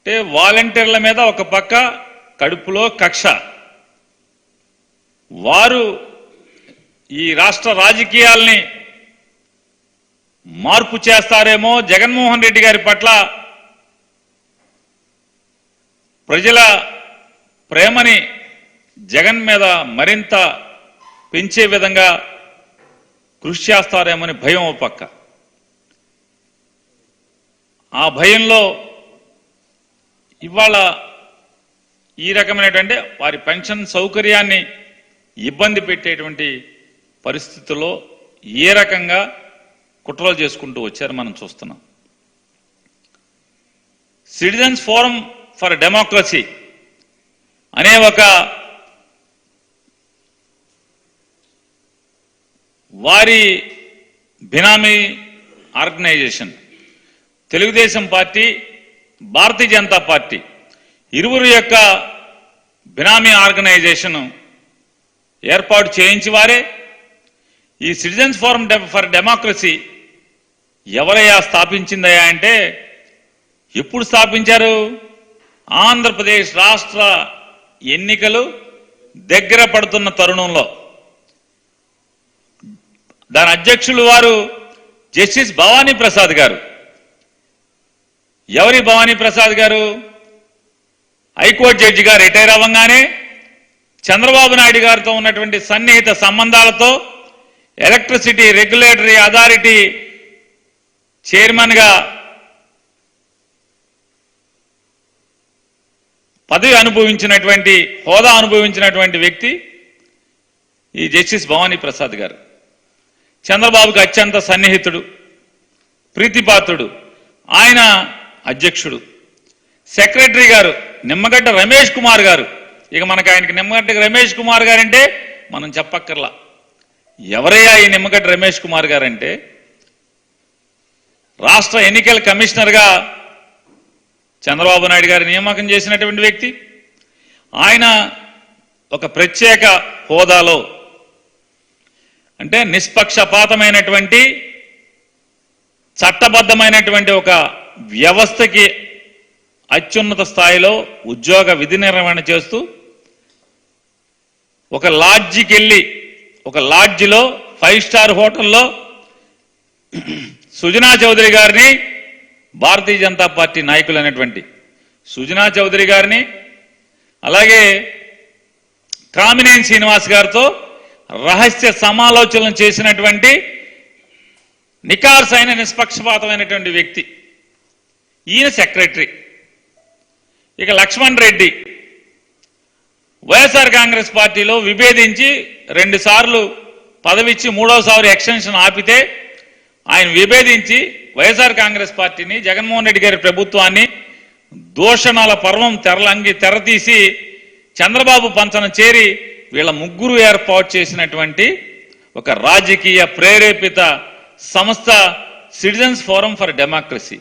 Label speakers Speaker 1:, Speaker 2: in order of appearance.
Speaker 1: అంటే వాలంటీర్ల మీద ఒక పక్క కడుపులో కక్ష, వారు ఈ రాష్ట్ర రాజకీయాల్ని మార్పు చేస్తారేమో, జగన్మోహన్ రెడ్డి గారి పట్ల ప్రజల ప్రేమని జగన్ మీద మరింత పెంచే విధంగా కృషి చేస్తారేమని భయం ఒక పక్క. ఆ భయంలో ఇవాళ ఈ రకమైనటువంటి వారి పెన్షన్ సౌకర్యాన్ని ఇబ్బంది పెట్టేటువంటి పరిస్థితుల్లో ఏ రకంగా కుట్రలు చేసుకుంటూ వచ్చారు మనం చూస్తున్నాం. సిటిజన్స్ ఫోరం ఫర్ డెమోక్రసీ అనే ఒక వారి బినామీ organisation, Telugu Desam party, Bharatiya Janata party ఇరువురు యొక్క బినామీ ఆర్గనైజేషన్ ఏర్పాటు చేయించి వారే ఈ సిటిజన్స్ ఫోరం ఫర్ డెమోక్రసీ ఎవరయ్యా స్థాపించిందయ్యా అంటే, ఎప్పుడు స్థాపించారు? ఆంధ్రప్రదేశ్ రాష్ట్ర ఎన్నికలు దగ్గర పడుతున్న తరుణంలో దాని అధ్యక్షులు వారు జస్టిస్ భవానీ ప్రసాద్ గారు. ఎవరి భవానీ ప్రసాద్ గారు? హైకోర్టు జడ్జిగా రిటైర్ అవ్వగానే చంద్రబాబు నాయుడు గారితో ఉన్నటువంటి సన్నిహిత సంబంధాలతో ఎలక్ట్రిసిటీ రెగ్యులేటరీ అథారిటీ చైర్మన్గా పదవి అనుభవించినటువంటి, హోదా అనుభవించినటువంటి వ్యక్తి ఈ జస్టిస్ భవానీ ప్రసాద్ గారు. చంద్రబాబుకి అత్యంత సన్నిహితుడు, ప్రీతిపాత్రుడు. ఆయన అధ్యక్షుడు. సెక్రటరీ గారు నిమ్మగడ్డ రమేష్ కుమార్ గారు. ఇక మనకు ఆయనకి నిమ్మగడ్డ రమేష్ కుమార్ గారంటే మనం చెప్పక్కర్లా. ఎవరయ్యా ఈ నిమ్మగడ్డ రమేష్ కుమార్ గారంటే, రాష్ట్ర ఎన్నికల కమిషనర్గా చంద్రబాబు నాయుడు గారి నియామకం చేసినటువంటి వ్యక్తి. ఆయన ఒక ప్రత్యేక హోదాలో, అంటే నిష్పక్షపాతమైనటువంటి చట్టబద్ధమైనటువంటి ఒక వ్యవస్థకి అత్యున్నత స్థాయిలో ఉద్యోగ విధి నిర్వహణ చేస్తూ ఒక లాడ్జికి వెళ్ళి, ఒక లాడ్జిలో 5 స్టార్ హోటల్లో సుజనా చౌదరి గారిని, భారతీయ జనతా పార్టీ నాయకులైనటువంటి సుజనా చౌదరి గారిని, అలాగే కామినేని శ్రీనివాస్ గారితో రహస్య సమాలోచనలు చేసినటువంటి నికార్సైన నిష్పక్షపాతమైనటువంటి వ్యక్తి. ఈయన సెక్రటరీ. ఇక లక్ష్మణ్ రెడ్డి వైఎస్ఆర్ కాంగ్రెస్ పార్టీలో విభేదించి 2 సార్లు పదవిచ్చి 3వసారి ఎక్స్టెన్షన్ ఆపితే ఆయన విభేదించి వైఎస్ఆర్ కాంగ్రెస్ పార్టీని, జగన్మోహన్ రెడ్డి గారి ప్రభుత్వాన్ని దూషణల పర్వం తెరతీసి చంద్రబాబు పంచన చేరి వీళ్ళ ముగ్గురు ఏర్పాటు చేసినటువంటి ఒక రాజకీయ ప్రేరేపిత సంస్థ సిటిజన్స్ ఫోరం ఫర్ డెమోక్రసీ.